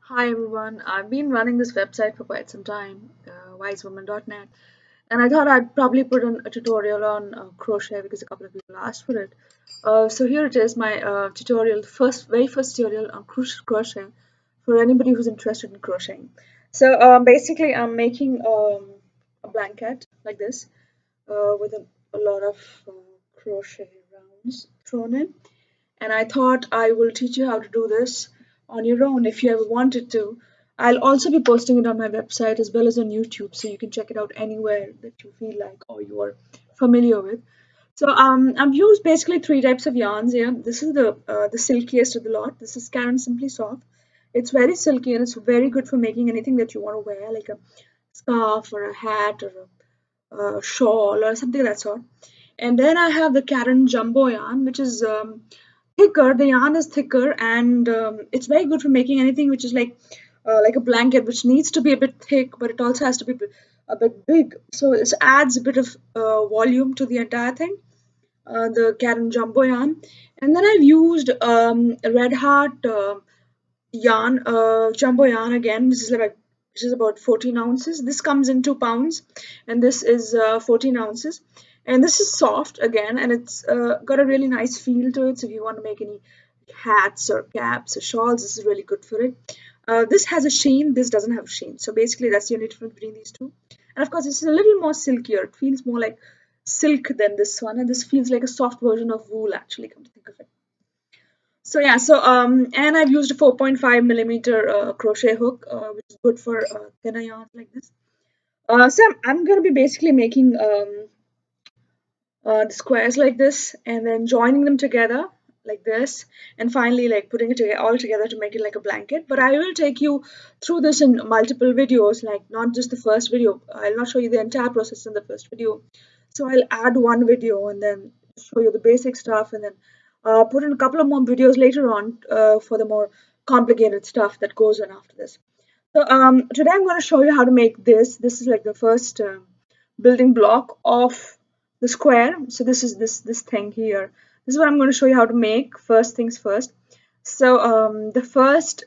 Hi everyone, I've been running this website for quite some time, wisewoman.net, and I thought I'd probably put in a tutorial on crochet because a couple of people asked for it. So here it is, my tutorial, very first tutorial on crochet for anybody who's interested in crocheting. So basically, I'm making a blanket like this with a lot of crochet rounds thrown in, and I thought I will teach you how to do this on your own if you ever wanted to. I'll also be posting it on my website as well as on YouTube, so you can check it out anywhere that you feel like or you are familiar with. So I've used basically three types of yarns here. This is the silkiest of the lot. This is Karen Simply Soft. It's very silky and it's very good for making anything that you want to wear, like a scarf or a hat or a shawl or something of that sort. And then I have the Karen Jumbo yarn, which is thicker. The yarn is thicker, and it's very good for making anything which is like a blanket, which needs to be a bit thick, but it also has to be a bit big. So it adds a bit of volume to the entire thing. The Karen Jumbo yarn, and then I've used Red Heart yarn, jumbo yarn again. This is about 14 ounces. This comes in 2 pounds, and this is 14 ounces. And this is soft again, and it's got a really nice feel to it. So if you want to make any hats or caps or shawls, this is really good for it. This has a sheen. This doesn't have a sheen. So basically, that's the only difference between these two. And of course, this is a little more silkier. It feels more like silk than this one, and this feels like a soft version of wool. Actually, come to think of it. So yeah, and I've used a 4.5 millimeter crochet hook, which is good for thinner yarns like this. So I'm gonna be basically making the squares like this, and then joining them together like this, and finally like putting it all together to make it like a blanket. But I will take you through this in multiple videos, like not just the first video. I'll not show you the entire process in the first video. So I'll add one video and then show you the basic stuff, and then put in a couple of more videos later on for the more complicated stuff that goes on after this. So today I'm going to show you how to make this. This is like the first building block of the square. So this is this thing here. This is what I'm going to show you how to make. First things first. So the first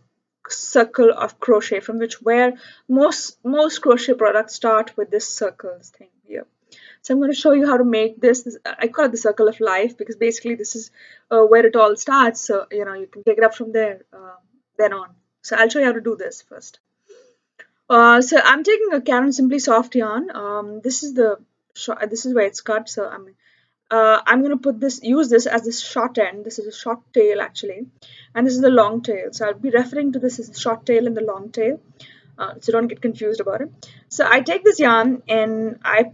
circle of crochet, from which where most crochet products start with this circle, this thing here. So I'm going to show you how to make this. I call it the circle of life because basically this is where it all starts. So you can take it up from there, then on. So I'll show you how to do this first. So I'm taking a Caron Simply Soft yarn. This is this is where it's cut. So I'm gonna use this as this short end. This is a short tail actually, and this is the long tail. So I'll be referring to this as the short tail and the long tail. So don't get confused about it. So I take this yarn and I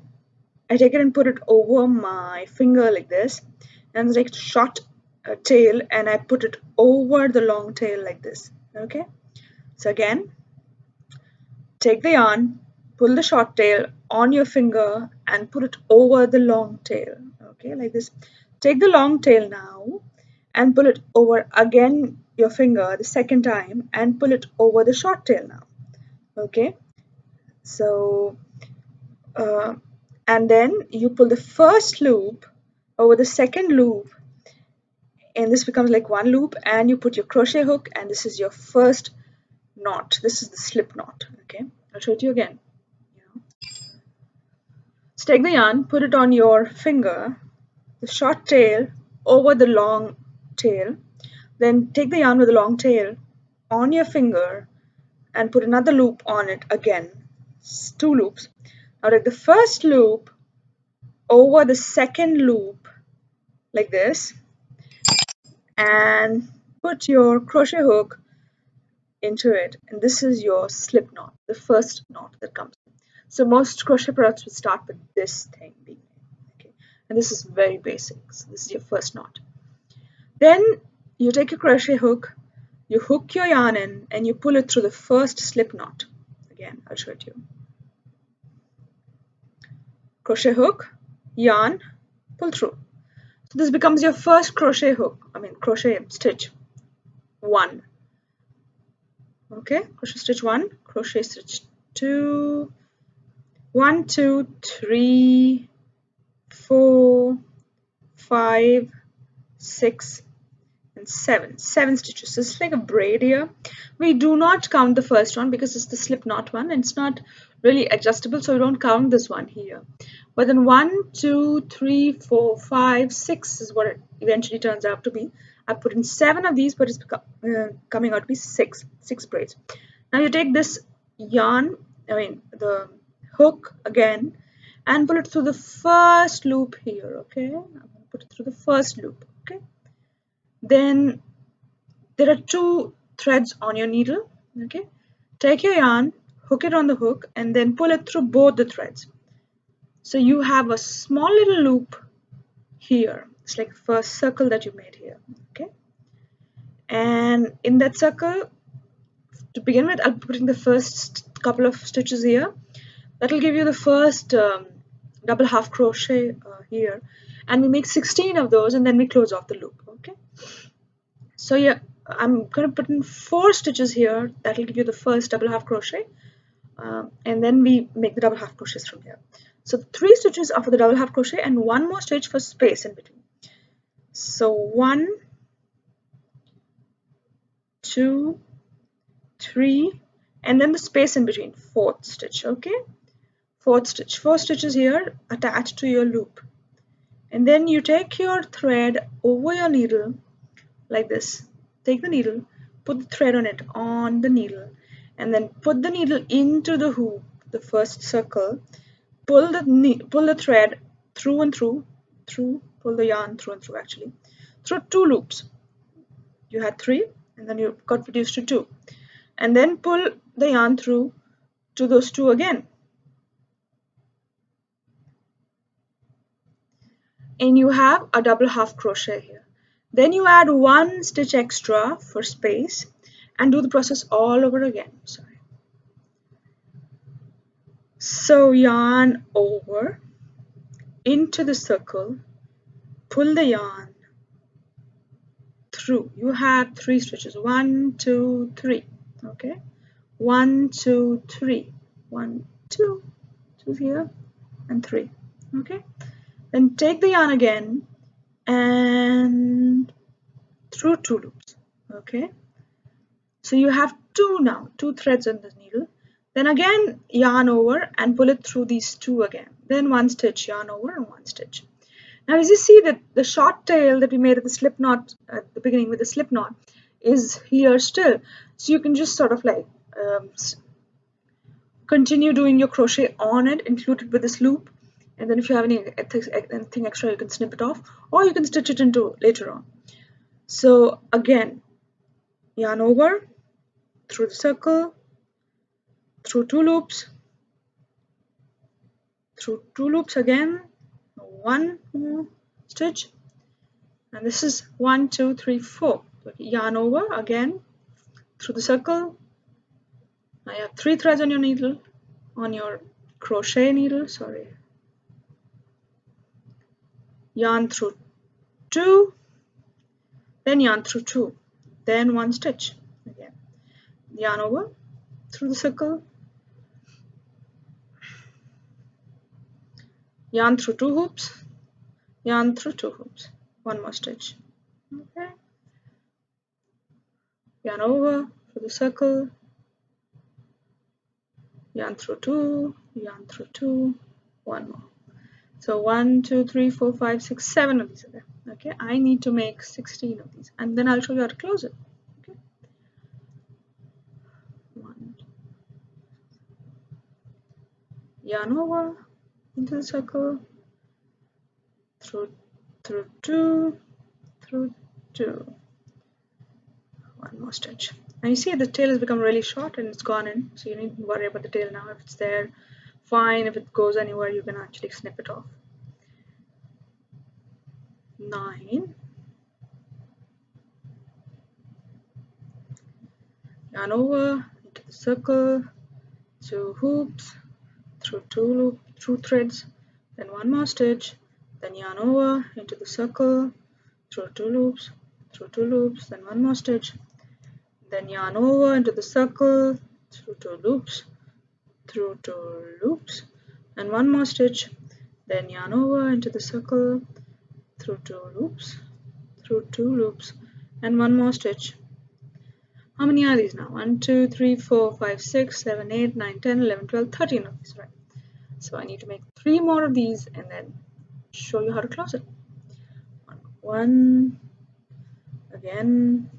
take it and put it over my finger like this, and it's like short tail, and I put it over the long tail like this. Okay. So again, take the yarn, pull the short tail on your finger and put it over the long tail. Okay, like this. Take the long tail now and pull it over again your finger the second time and pull it over the short tail now. Okay, so uh, and then you pull the first loop over the second loop, and this becomes like one loop, and you put your crochet hook, and this is your first knot. This is the slip knot. Okay, I'll show it to you again. So take the yarn, put it on your finger, the short tail over the long tail, then take the yarn with the long tail on your finger and put another loop on it again. It's two loops. Now take the first loop over the second loop like this, and put your crochet hook into it, and this is your slip knot, the first knot that comes. So most crochet products would start with this thing being okay, and this is very basic. So this is your first knot. Then you take your crochet hook, you hook your yarn in, and you pull it through the first slip knot. Again, I'll show it to you. Crochet hook, yarn, pull through. So this becomes your first crochet hook. Crochet stitch 1. Okay, crochet stitch 1, crochet stitch 2, 1, 2, 3, 4, 5, 6, and 7 stitches. So it's like a braid here. We do not count the first one because it's the slip knot one and it's not really adjustable, so we don't count this one here. But then 1, 2, 3, 4, 5, 6 is what it eventually turns out to be. I put in 7 of these, but it's coming out to be 6 braids. Now you take this yarn, the hook again, and pull it through the first loop here. Okay, I'm going to put it through the first loop. Okay, then there are 2 threads on your needle. Okay, take your yarn, hook it on the hook, and then pull it through both the threads. So you have a small little loop here. It's like the first circle that you made here. Okay, and in that circle, to begin with, I'll be putting the first couple of stitches here. That will give you the first double half crochet here, and we make 16 of those, and then we close off the loop. Okay, so yeah, I'm going to put in 4 stitches here. That will give you the first double half crochet, and then we make the double half crochets from here. So 3 stitches are for the double half crochet and 1 more stitch for space in between. So 1, 2, 3, and then the space in between, 4th stitch. Okay, 4th stitch, 4 stitches here attached to your loop, and then you take your thread over your needle like this. Take the needle, put the thread on it on the needle, and then put the needle into the hoop, the first circle. Pull the thread through and through, pull the yarn through and through, actually, through 2 loops. You had 3, and then you got reduced to 2, and then pull the yarn through to those 2 again, and you have a double half crochet here. Then you add 1 stitch extra for space and do the process all over again. Sorry. So yarn over into the circle, pull the yarn through. You have 3 stitches, 1, 2, 3. Okay, 1, 2, 3, 1, 2, 2 here and 3. Okay, then take the yarn again and through 2 loops. Okay, so you have 2 now, 2 threads on the needle. Then again yarn over and pull it through these 2 again. Then 1 stitch, yarn over, and 1 stitch. Now as you see that the short tail that we made at the slip knot at the beginning with the slip knot is here still. So you can just sort of like continue doing your crochet on it, include it with this loop, and then if you have anything extra, you can snip it off, or you can stitch it into later on. So again, yarn over, through the circle, through 2 loops, through 2 loops again, 1 more stitch, and this is 1, 2, 3, 4. Yarn over again, through the circle. Now you have 3 threads on your needle, on your crochet needle, sorry. Yarn through 2, then yarn through 2, then 1 stitch again. Yarn over, through the circle, yarn through 2 hoops, yarn through 2 hoops, 1 more stitch. Okay, yarn over, through the circle, yarn through 2, yarn through 2, 1 more. So 1, 2, 3, 4, 5, 6, 7 of these are there. Okay, I need to make 16 of these, and then I'll show you how to close it. Okay, 1, yarn over into the circle, through 2, through 2, 1 more stitch. Now you see the tail has become really short and it's gone in, so you needn't worry about the tail now. If it's there, fine. If it goes anywhere, you can actually snip it off. 9, yarn over into the circle, 2 hoops, through 2 threads, then 1 more stitch, then yarn over into the circle, through 2 loops, then 1 more stitch, then yarn over into the circle, through 2 loops, and 1 more stitch, then yarn over into the circle, through 2 loops, and one more stitch. How many are these now? 1, 2, 3, 4, 5, 6, 7, 8, 9, 10, 11, 12, 13 of these, right? So I need to make 3 more of these and then show you how to close it. One, again,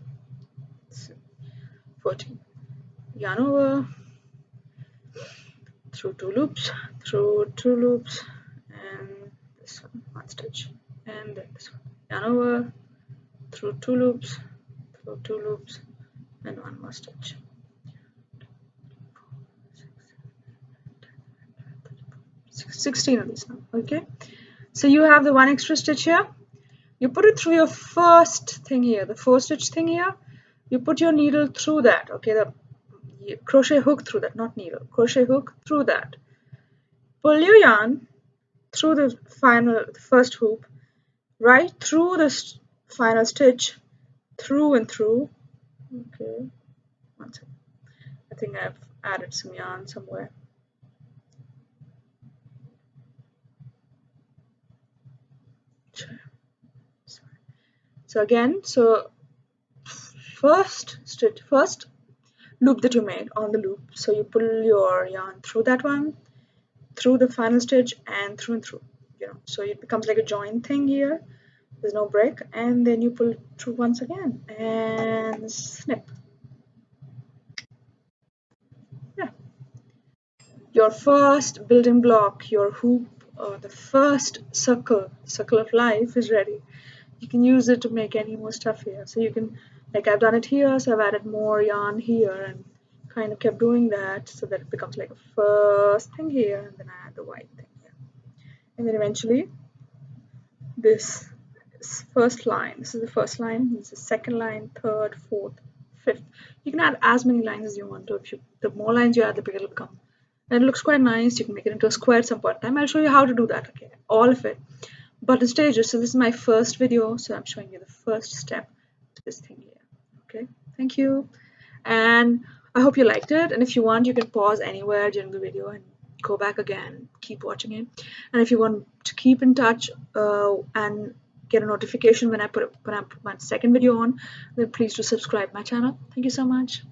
14. Yarn over, through 2 loops, through 2 loops, and this one stitch, and then this one. Yarn over, through 2 loops, through 2 loops, and one more stitch. 16 of these now. Okay, so you have the one extra stitch here. You put it through your first thing here, the 4 stitch thing here. You put your needle through that. Okay, the crochet hook through that, not needle, crochet hook through that. Pull your yarn through the first hoop, right through the final stitch, through and through. Okay, one second. I think I've added some yarn somewhere. So again, so first loop that you made on the loop, so you pull your yarn through that one, through the final stitch, and through, you know, so it becomes like a join thing here. There's no break, and then you pull through once again and snip. Yeah, your first building block, your hoop, or the first circle of life is ready. You can use it to make any more stuff here. So you can, like I've done it here, so I've added more yarn here and kind of kept doing that so that it becomes like a first thing here, and then I add the white thing here. And then eventually this first line, this is the first line, this is the second line, third, fourth, fifth. You can add as many lines as you want to. If you, the more lines you add, the bigger it'll become. And it looks quite nice. You can make it into a square at some point in time. I'll show you how to do that, okay, all of it. But in stages, so this is my first video, so I'm showing you the first step to this thing here. Okay, thank you, and I hope you liked it. And if you want, you can pause anywhere during the video and go back again, keep watching it. And if you want to keep in touch and get a notification when I put my second video on, then please do subscribe my channel. Thank you so much.